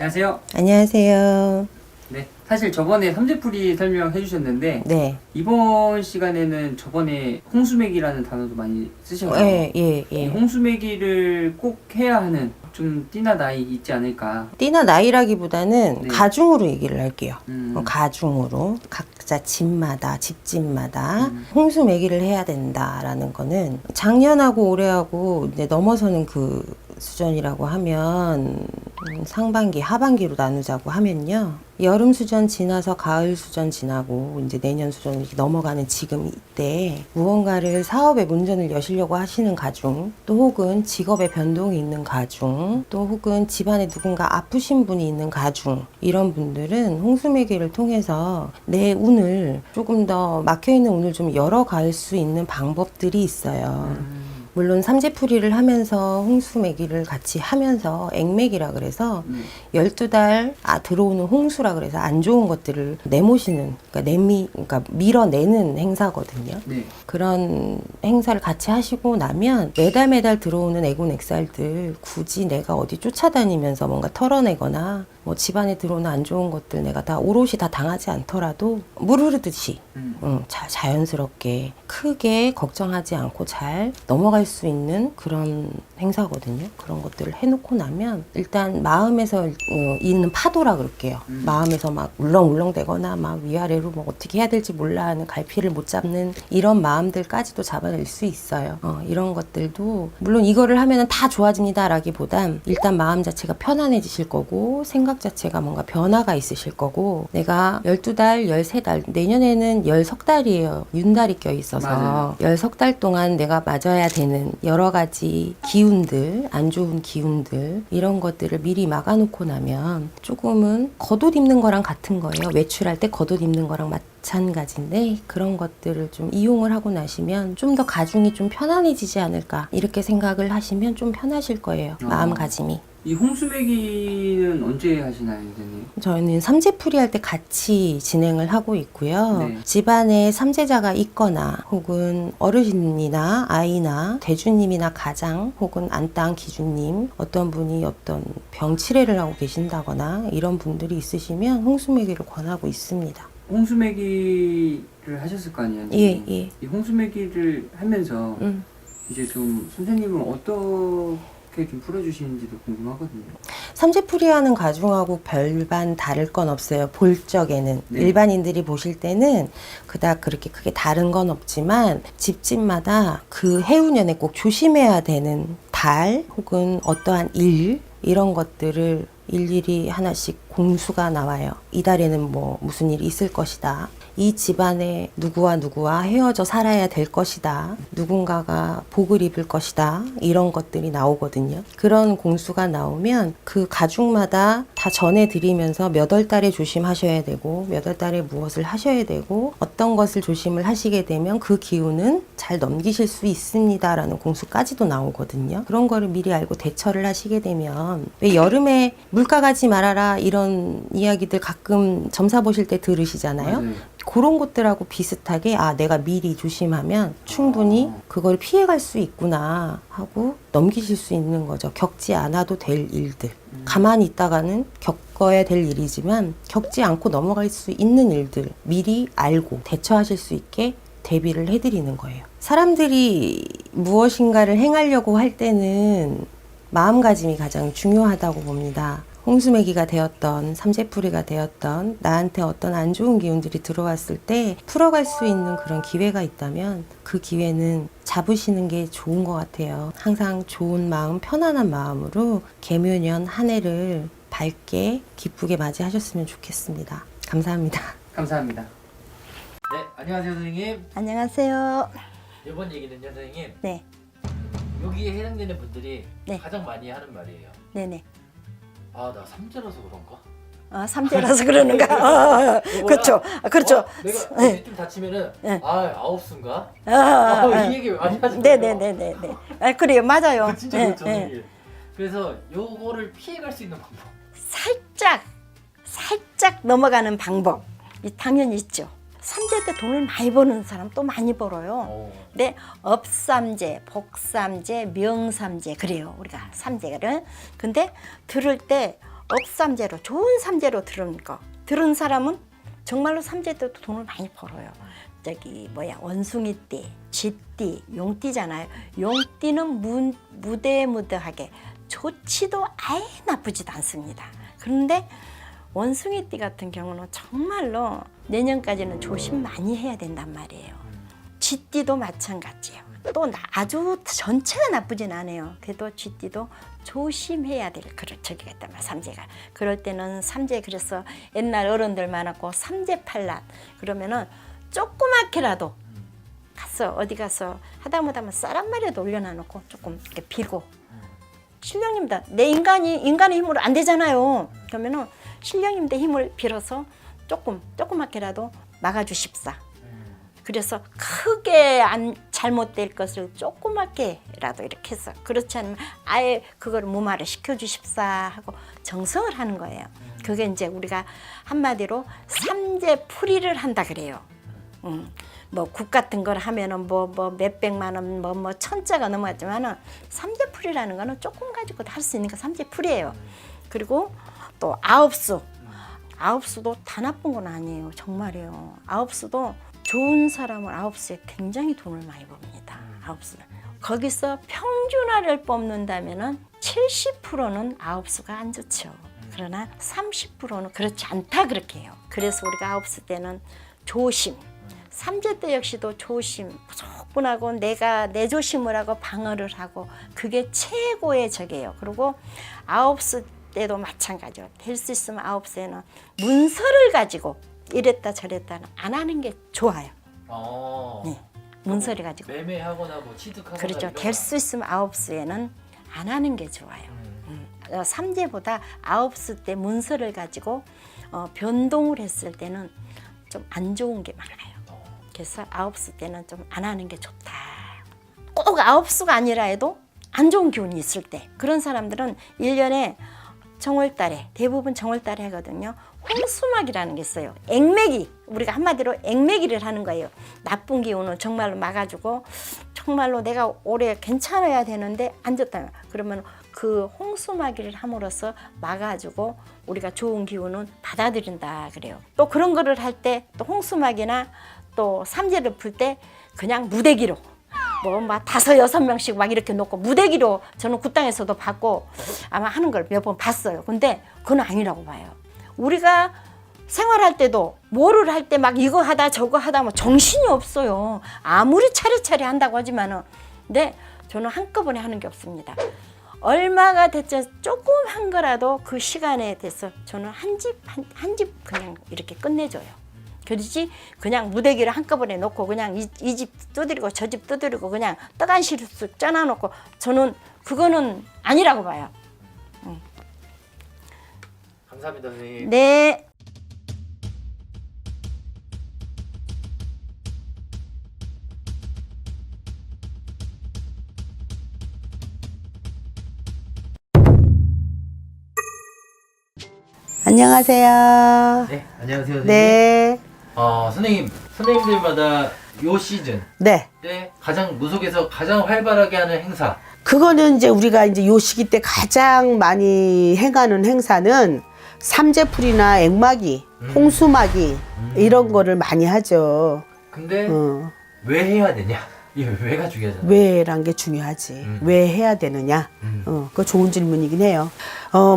안녕하세요. 안녕하세요. 네, 사실 저번에 삼재풀이 설명해 주셨는데 네. 이번 시간에는 저번에 홍수매기라는 단어도 많이 쓰셔서 예, 예, 이 예. 홍수매기를 꼭 해야 하는 좀 띠나 나이 있지 않을까. 띠나 나이라기보다는 네. 가중으로 얘기를 할게요. 음. 가중으로 각자 집마다 홍수 매기를 해야 된다라는 거는 작년하고 올해하고 이제 넘어서는 그 수전이라고 하면 상반기, 하반기로 나누자고 하면요. 여름 수전 지나서 가을 수전 지나고 이제 내년 수전 이렇게 넘어가는 지금 이때 무언가를 사업의 문전을 여시려고 하시는 가중, 또 혹은 직업의 변동이 있는 가중, 또 혹은 집안에 누군가 아프신 분이 있는 가중, 이런 분들은 홍수매기를 통해서 내 운을 조금 더 막혀있는 운을 좀 열어갈 수 있는 방법들이 있어요. 물론 삼재풀이를 하면서 홍수매기를 같이 하면서 액매기라 그래서 12달 들어오는 홍수라 그래서 안 좋은 것들을 내모시는, 그러니까 밀어내는 행사거든요. 네. 그런 행사를 같이 하시고 나면 매달 들어오는 애군액살들 굳이 내가 어디 쫓아다니면서 뭔가 털어내거나 뭐 집안에 들어오는 안 좋은 것들 내가 다 오롯이 다 당하지 않더라도 물 흐르듯이 자연스럽게 크게 걱정하지 않고 잘 넘어갈 수 있는 그런 행사거든요. 그런 것들을 해놓고 나면 일단 마음에서 있는 파도라 그럴게요. 마음에서 막 울렁울렁대거나 막 위아래로 뭐 어떻게 해야 될지 몰라 하는 갈피를 못 잡는 이런 마음들까지도 잡아낼 수 있어요. 이런 것들도 물론 이거를 하면은 다 좋아집니다 라기보단 일단 마음 자체가 편안해지실 거고 생각 자체가 뭔가 변화가 있으실 거고 내가 12달, 13달 내년에는 13달이에요. 윤달이 껴 있어서 맞아요. 13달 동안 내가 맞아야 되는 여러 가지 기운들, 안 좋은 기운들 이런 것들을 미리 막아놓고 나면 조금은 겉옷 입는 거랑 같은 거예요. 외출할 때 겉옷 입는 거랑 마찬가지인데 그런 것들을 좀 이용을 하고 나시면 좀 더 가중이 좀 편안해지지 않을까 이렇게 생각을 하시면 좀 편하실 거예요. 마음가짐이. 이 홍수매기는 언제 하시나요, 선생님? 저희는 삼재풀이 할 때 같이 진행을 하고 있고요. 네. 집안에 삼재자가 있거나 혹은 어르신이나 아이나 대주님이나 가장 혹은 안땅 기주님 어떤 분이 어떤 병 치레를 하고 계신다거나 이런 분들이 있으시면 홍수매기를 권하고 있습니다. 홍수매기를 하셨을 거 아니에요? 예, 선생님? 예. 이 홍수매기를 하면서 이제 좀 선생님은 어떻게 좀 풀어주시는지도 궁금하거든요. 삼재풀이 하는 가중하고 별반 다를 건 없어요. 볼 적에는. 네. 일반인들이 보실 때는 그닥 그렇게 크게 다른 건 없지만 집집마다 그 해운년에 꼭 조심해야 되는 달 혹은 어떠한 일 이런 것들을 일일이 하나씩 공수가 나와요. 이 달에는 뭐 무슨 일이 있을 것이다. 이 집안에 누구와 누구와 헤어져 살아야 될 것이다. 누군가가 복을 입을 것이다. 이런 것들이 나오거든요. 그런 공수가 나오면 그 가족마다 다 전해드리면서 몇 월 달에 조심하셔야 되고 몇 월 달에 무엇을 하셔야 되고 어떤 것을 조심을 하시게 되면 그 기운은 잘 넘기실 수 있습니다. 라는 공수까지도 나오거든요. 그런 거를 미리 알고 대처를 하시게 되면 왜 여름에 물가 가지 말아라 이런 이야기들 가끔 점사 보실 때 들으시잖아요. 맞아요. 그런 것들하고 비슷하게 내가 미리 조심하면 충분히 그걸 피해갈 수 있구나 하고 넘기실 수 있는 거죠. 겪지 않아도 될 일들. 가만히 있다가는 겪어야 될 일이지만 겪지 않고 넘어갈 수 있는 일들 미리 알고 대처하실 수 있게 대비를 해드리는 거예요. 사람들이 무엇인가를 행하려고 할 때는 마음가짐이 가장 중요하다고 봅니다. 홍수매기가 되었던 삼재풀이가 되었던 나한테 어떤 안 좋은 기운들이 들어왔을 때 풀어갈 수 있는 그런 기회가 있다면 그 기회는 잡으시는 게 좋은 것 같아요. 항상 좋은 마음, 편안한 마음으로 개묘년 한 해를 밝게 기쁘게 맞이하셨으면 좋겠습니다. 감사합니다. 감사합니다. 네, 안녕하세요, 선생님. 안녕하세요. 이번 얘기는요, 선생님. 네, 여기에 해당되는 분들이 네. 가장 많이 하는 말이에요. 네네. 아, 나 삼재라서 그런가? 삼재라서 그러는가? 그렇죠. 그렇죠. 내가 네. 어디 좀 다치면은 네. 아홉수인가? 이 얘기 많이 하잖아요. 네네네네. 그래요, 맞아요. 진짜 네, 그렇죠. 네. 선생님. 그래서 요거를 피해갈 수 있는 방법. 살짝 넘어가는 방법이 당연히 있죠. 삼재 때 돈을 많이 버는 사람 또 많이 벌어요. 근데 업삼재, 복삼재, 명삼재 그래요. 우리가 삼재를. 근데 들을 때 업삼재로 좋은 삼재로 들은 사람은 정말로 삼재 때도 돈을 많이 벌어요. 저기 뭐야 원숭이띠, 쥐띠, 용띠잖아요. 용띠는 무대무대하게 좋지도 아예 나쁘지도 않습니다. 그런데 원숭이띠 같은 경우는 정말로 내년까지는 조심 많이 해야 된단 말이에요. 쥐띠도 마찬가지예요. 또 아주 전체가 나쁘진 않아요. 그래도 쥐띠도 조심해야 될 저기가 있단 말이야, 삼재가. 그럴 때는 삼재, 그래서 옛날 어른들 많았고 삼재팔란 그러면은 조그맣게라도 가서 어디 가서 하다못하면 쌀 한 마리라도 올려놔놓고 조금 이렇게 빌고, 신령님들 내 인간의 힘으로 안 되잖아요. 그러면은 신령님들 힘을 빌어서 조그맣게라도 막아주십사. 그래서 크게 안 잘못될 것을 조그맣게라도 이렇게 해서, 그렇지 않으면 아예 그걸 무마를 시켜주십사 하고 정성을 하는 거예요. 그게 이제 우리가 한마디로 삼재풀이를 한다 그래요. 뭐 국 같은 걸 하면은 뭐 몇백만 원, 뭐 천자가 넘어갔지만은 삼재풀이라는 거는 조금 가지고 할 수 있는 게 삼재풀이에요. 그리고 또 아홉수도 다 나쁜 건 아니에요. 정말이에요. 아홉수도 좋은 사람은 아홉수에 굉장히 돈을 많이 법니다. 아홉수. 거기서 평균화를 뽑는다면은 70%는 아홉수가 안 좋죠. 그러나 30%는 그렇지 않다 그렇게 해요. 그래서 우리가 아홉수 때는 조심. 삼재 때 역시도 조심, 조금하고 내가 내 조심을 하고 방어를 하고, 그게 최고의 적이에요. 그리고 아홉수 때도 마찬가지예요. 될 수 있으면 아홉수에는 문서를 가지고 이랬다 저랬다는 안 하는 게 좋아요. 네, 문서를 가지고 매매하거나 뭐 취득하거나. 그렇죠. 될 수 있으면 아홉수에는 안 하는 게 좋아요. 삼재보다 아홉수 때 문서를 가지고 변동을 했을 때는 좀 안 좋은 게 많아요. 그래서 아홉수 때는 좀 안 하는 게 좋다. 꼭 아홉수가 아니라 해도 안 좋은 기운이 있을 때, 그런 사람들은 1년에 정월달에, 대부분 정월달에 하거든요. 홍수막이라는 게 있어요. 액매기, 우리가 한마디로 액매기를 하는 거예요. 나쁜 기운을 정말로 막아주고, 정말로 내가 올해 괜찮아야 되는데 안 좋다. 그러면 그 홍수막이를 함으로써 막아주고 우리가 좋은 기운은 받아들인다 그래요. 또 그런 거를 할 때, 또 홍수막이나 또 삼재를 풀 때 그냥 무대기로 뭐 막 5, 6명씩 막 이렇게 놓고 무대기로, 저는 굿당에서도 받고 아마 하는 걸 몇 번 봤어요. 근데 그건 아니라고 봐요. 우리가 생활할 때도 뭐를 할 때 막 이거 하다 저거 하다 뭐 정신이 없어요. 아무리 차례차례 한다고 하지만은. 근데 저는 한꺼번에 하는 게 없습니다. 얼마가 됐든 조금 한 거라도 그 시간에 돼서 저는 한 집 그냥 이렇게 끝내줘요. 그러지 그냥 무대기를 한꺼번에 놓고 그냥 이 집 두드리고 저 집 두드리고 그냥 떡 한 실씩 쪄놔놓고, 저는 그거는 아니라고 봐요. 감사합니다, 선생님. 네. 안녕하세요. 네, 안녕하세요, 선생님. 네. 선생님들마다 요 시즌 네. 때 가장 무속에서 가장 활발하게 하는 행사. 그거는 이제 우리가 이제 요 시기 때 가장 많이 행하는 행사는 삼재풀이나 액마기, 홍수마기 이런 거를 많이 하죠. 근데 어. 왜 해야 되냐? 이 왜가 중요하잖아요. 왜란 게 중요하지. 왜 해야 되느냐? 그거 좋은 질문이긴 해요.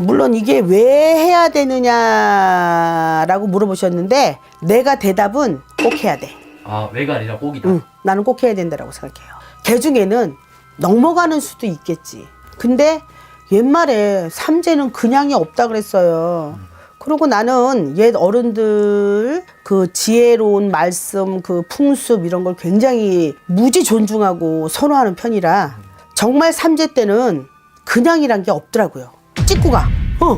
물론 이게 왜 해야 되느냐라고 물어보셨는데, 내가 대답은 꼭 해야 돼. 아, 왜가 아니라 꼭이다. 나는 꼭 해야 된다라고 생각해요. 개 중에는 넘어가는 수도 있겠지. 근데 옛말에 삼재는 그냥이 없다 그랬어요. 그리고 나는 옛 어른들 그 지혜로운 말씀, 그 풍습 이런 걸 굉장히 무지 존중하고 선호하는 편이라 정말 삼재 때는 그냥이란 게 없더라고요. 찍고 가.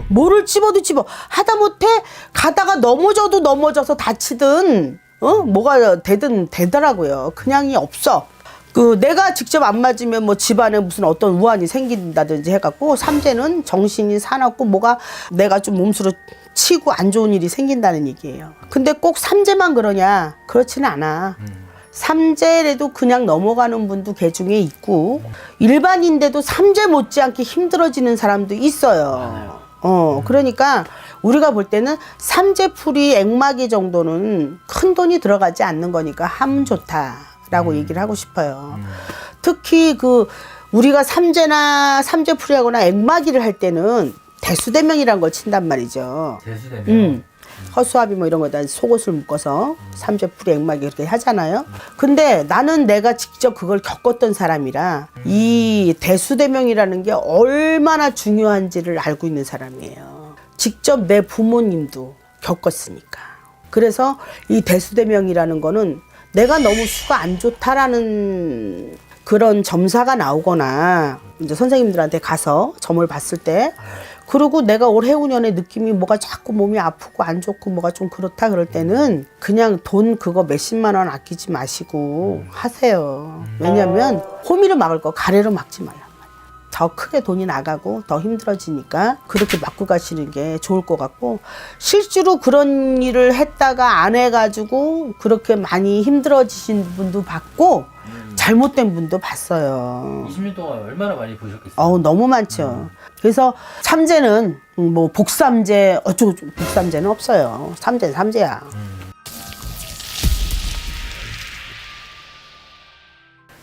뭐를 집어도 집어. 하다못해 가다가 넘어져도 넘어져서 다치든 뭐가 되든 되더라고요. 그냥이 없어. 그 내가 직접 안 맞으면 뭐 집안에 무슨 어떤 우환이 생긴다든지 해갖고, 삼재는 정신이 사납고 뭐가 내가 좀 몸수로 치고 안 좋은 일이 생긴다는 얘기예요. 근데 꼭 삼재만 그러냐? 그렇지는 않아. 삼재라도 그냥 넘어가는 분도 개 중에 있고, 일반인데도 삼재 못지않게 힘들어지는 사람도 있어요. 그러니까 우리가 볼 때는 삼재풀이 액마기 정도는 큰 돈이 들어가지 않는 거니까 하면 좋다라고 얘기를 하고 싶어요. 특히 그 우리가 삼재나 삼재풀이하거나 액마기를 할 때는 대수대명이라는 걸 친단 말이죠. 대수되면 허수아비 뭐 이런 거다 속옷을 묶어서 삼재풀이 액마기 이렇게 하잖아요. 근데 나는 내가 직접 그걸 겪었던 사람이라 이 대수대명이라는 게 얼마나 중요한지를 알고 있는 사람이에요. 직접 내 부모님도 겪었으니까. 그래서 이 대수대명이라는 거는 내가 너무 수가 안 좋다라는 그런 점사가 나오거나 이제 선생님들한테 가서 점을 봤을 때 그리고 내가 올 해운년의 느낌이 뭐가 자꾸 몸이 아프고 안 좋고 뭐가 좀 그렇다 그럴 때는 그냥 돈 그거 몇십만 원 아끼지 마시고 하세요. 왜냐면 호미로 막을 거 가래로 막지 말란 말이야. 더 크게 돈이 나가고 더 힘들어지니까 그렇게 막고 가시는 게 좋을 것 같고 실제로 그런 일을 했다가 안 해가지고 그렇게 많이 힘들어지신 분도 봤고 잘못된 분도 봤어요. 20년 동안 얼마나 많이 보셨겠어요? 너무 많죠. 그래서 삼재는 뭐 복삼재 어쩌고 복삼재는 없어요. 삼재는 삼재야.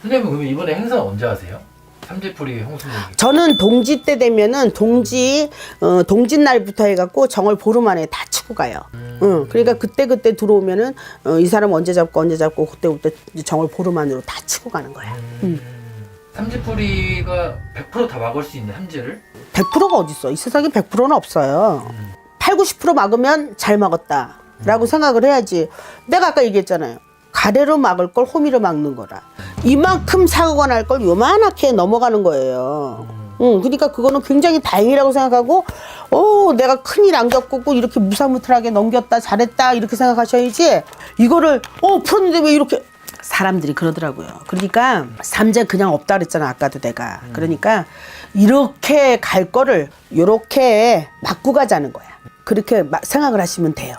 선생님 그러면 이번에 행사 언제 하세요? 삼재풀이 홍수매기. 저는 동지 때 되면은 동지 날부터 해갖고 정월 보름 안에 다 치고 가요. 그러니까 그때 들어오면은 이 사람 언제 잡고 그때부터 정월 보름 안으로 다 치고 가는 거야. 삼재풀이가 100% 다 막을 수 있는 삼재를? 100%가 어딨어? 이 세상에 100%는 없어요. 8, 90% 막으면 잘 막았다라고 생각을 해야지. 내가 아까 얘기했잖아요. 가래로 막을 걸 호미로 막는 거라. 이만큼 사고가 날 걸 요만하게 넘어가는 거예요. 그러니까 그거는 굉장히 다행이라고 생각하고 내가 큰일 안 겪고 이렇게 무사무탈하게 넘겼다 잘했다 이렇게 생각하셔야지 이거를 풀었는데 왜 이렇게 사람들이 그러더라고요. 그러니까 삼재 그냥 없다 그랬잖아 아까도 내가. 그러니까 이렇게 갈 거를 이렇게 막고 가자는 거야. 그렇게 생각을 하시면 돼요.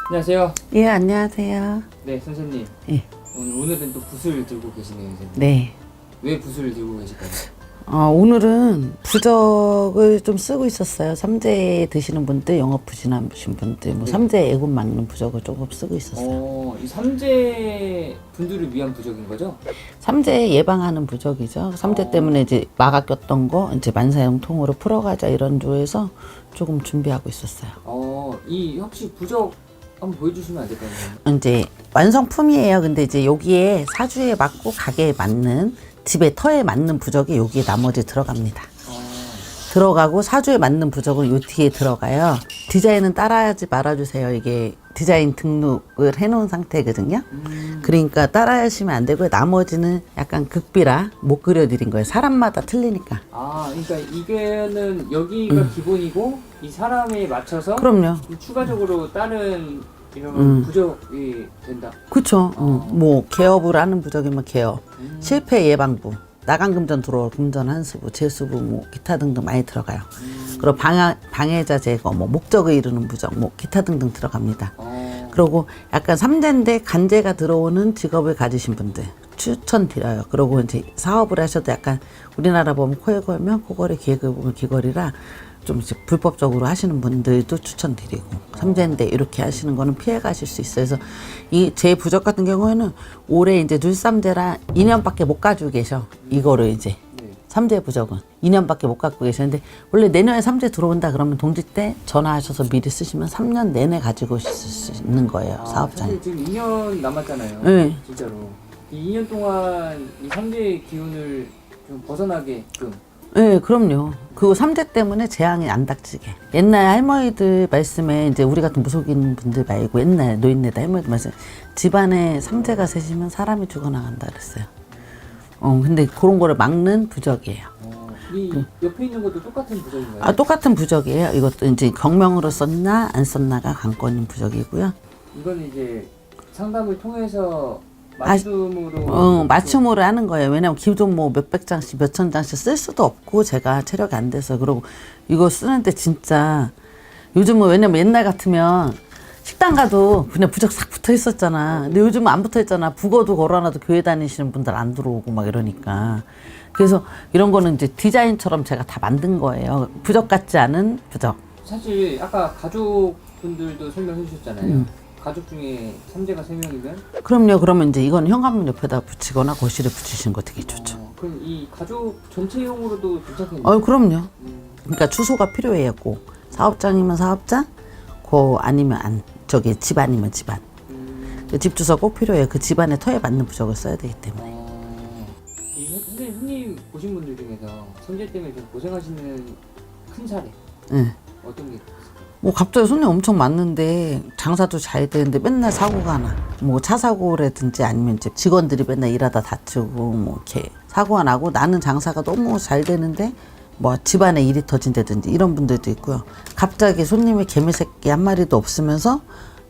안녕하세요. 예, 안녕하세요. 네, 선생님. 예. 오늘은 또 붓을 들고 계시네요, 선생님. 네. 왜 붓을 들고 계실까요? 오늘은 부적을 좀 쓰고 있었어요. 삼재 드시는 분들, 영업 부진하신 분들, 뭐 네. 삼재 애군 막는 부적을 조금 쓰고 있었어요. 이 삼재 분들을 위한 부적인 거죠? 삼재 예방하는 부적이죠. 삼재 때문에 이제 막아 꼈던 거 이제 만사형통으로 풀어가자 이런 조에서 조금 준비하고 있었어요. 이 혹시 부적 한번 보여주시면 안 될까요? 이제 완성품이에요. 근데 이제 여기에 사주에 맞고 가게에 맞는 집에 터에 맞는 부적이 여기에 나머지 들어갑니다. 들어가고 사주에 맞는 부적은 요 뒤에 들어가요. 디자인은 따라하지 말아주세요. 이게 디자인 등록을 해놓은 상태거든요. 그러니까 따라하시면 안 되고요. 나머지는 약간 극비라 못 그려드린 거예요. 사람마다 틀리니까. 그러니까 이게는 여기가 기본이고 이 사람에 맞춰서 그럼요. 추가적으로 다른 이런 부적이 된다. 그쵸. 뭐 개업을 하는 부적이면 개업, 실패 예방부, 나간금전 들어올 금전 한수부, 재수부, 뭐 기타 등등 많이 들어가요. 그리고 방해자 제거, 뭐 목적을 이루는 부적, 뭐 기타 등등 들어갑니다. 그리고 약간 삼재인데 간재가 들어오는 직업을 가지신 분들 추천드려요. 그리고 이제 사업을 하셔도 약간 우리나라 보면 코에 걸면 코걸이, 귀에 걸면 귀걸이라 좀 이제 불법적으로 하시는 분들도 추천드리고 삼재인데 이렇게 하시는 거는 피해 가실 수 있어요. 그래서 이 제 부적 같은 경우에는 올해 이제 눌삼재라 2년밖에 못 가지고 계셔. 이거를 이제 삼재 부적은 2년밖에 못 갖고 계셨는데 원래 내년에 삼재 들어온다 그러면 동지 때 전화하셔서 미리 쓰시면 3년 내내 가지고 있을 수 있는 거예요. 사업장에. 사실 지금 2년 남았잖아요. 네. 진짜로. 이 2년 동안 이 삼재의 기운을 좀 벗어나게끔. 네, 그럼요. 그 삼재 때문에 재앙이 안 닥치게. 옛날 할머니들 말씀에 이제 우리 같은 무속인 분들 말고 옛날 노인네들 할머니들 말씀 집안에 삼재가 세시면 사람이 죽어나간다 그랬어요. 근데 그런 거를 막는 부적이에요. 이 옆에 있는 것도 똑같은 부적인가요? 똑같은 부적이에요. 이것도 이제 경명으로 썼나 안 썼나가 관건인 부적이고요. 이건 이제 상담을 통해서 맞춤으로 맞춤으로 하는 거예요. 왜냐면 기존 뭐 몇백 장씩 몇천 장씩 쓸 수도 없고 제가 체력이 안 돼서. 그리고 이거 쓰는데 진짜 요즘은 왜냐면 옛날 같으면 식당 가도 그냥 부적 싹 붙어 있었잖아. 근데 요즘은 안 붙어 있잖아. 북어도 걸어놔도 교회 다니시는 분들 안 들어오고 막 이러니까. 그래서 이런 거는 이제 디자인처럼 제가 다 만든 거예요. 부적 같지 않은 부적. 사실 아까 가족분들도 설명해 주셨잖아요. 가족 중에 삼재가 3명이면 그럼요. 그러면 이제 이건 현관문 옆에다 붙이거나 거실에 붙이시는 거 되게 좋죠. 그럼 이 가족 전체용으로도 괜찮겠네요. 그럼요. 그러니까 주소가 필요해요. 꼭 사업장이면 사업장, 아니면 저기 집 아니면 집안. 그 집 주소 꼭 필요해요. 그 집안의 터에 맞는 부적을 써야 되기 때문에. 이 선생님 흔히 보신 분들 중에서 삼재 때문에 좀 고생하시는 큰 사례 예. 어떤 게 있을까요? 뭐 갑자기 손님 엄청 많는데 장사도 잘 되는데 맨날 사고가 나. 뭐 차 사고라든지 아니면 이제 직원들이 맨날 일하다 다치고 뭐 이렇게 사고가 나고 나는 장사가 너무 잘 되는데 뭐 집안에 일이 터진다든지 이런 분들도 있고요. 갑자기 손님이 개미새끼 한 마리도 없으면서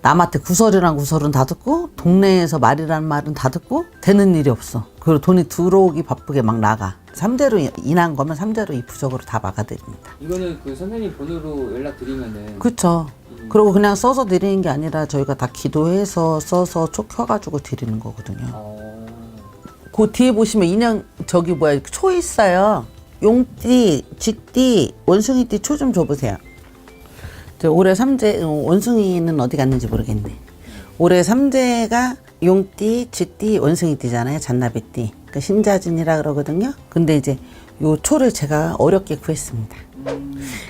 남한테 구설이란 구설은 다 듣고 동네에서 말이라는 말은 다 듣고 되는 일이 없어. 그리고 돈이 들어오기 바쁘게 막 나가. 3대로 인한 거면 3대로 이 부적으로 다 막아드립니다. 이거는 그 선생님 번호로 연락드리면은 그렇죠. 그리고 그냥 써서 드리는 게 아니라 저희가 다 기도해서 써서 촉 켜가지고 드리는 거거든요. 그 뒤에 보시면 인형 저기 초 있어요. 용띠, 쥐띠, 원숭이띠 초 좀 줘보세요. 올해 삼재 원숭이는 어디 갔는지 모르겠네. 올해 삼재가 용띠, 쥐띠, 원숭이띠잖아요. 잔나비띠. 그러니까 신자진이라 그러거든요. 근데 이제 요 초를 제가 어렵게 구했습니다.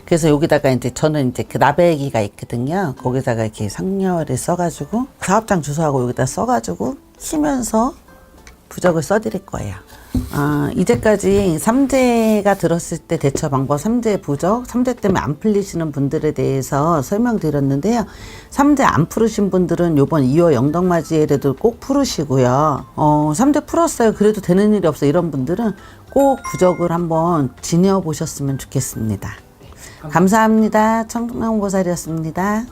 그래서 여기다가 이제 저는 이제 그 나베기가 있거든요. 거기다가 이렇게 상렬을 써가지고 사업장 주소하고 여기다 써가지고 키면서 부적을 써드릴 거예요. 이제까지 삼재가 들었을 때 대처 방법, 삼재 부적, 삼재 때문에 안 풀리시는 분들에 대해서 설명드렸는데요. 삼재 안 풀으신 분들은 요번 2월 영덕맞이에라도 꼭 풀으시고요. 삼재 풀었어요. 그래도 되는 일이 없어. 이런 분들은 꼭 부적을 한번 지녀보셨으면 좋겠습니다. 감사합니다. 청명보살이었습니다.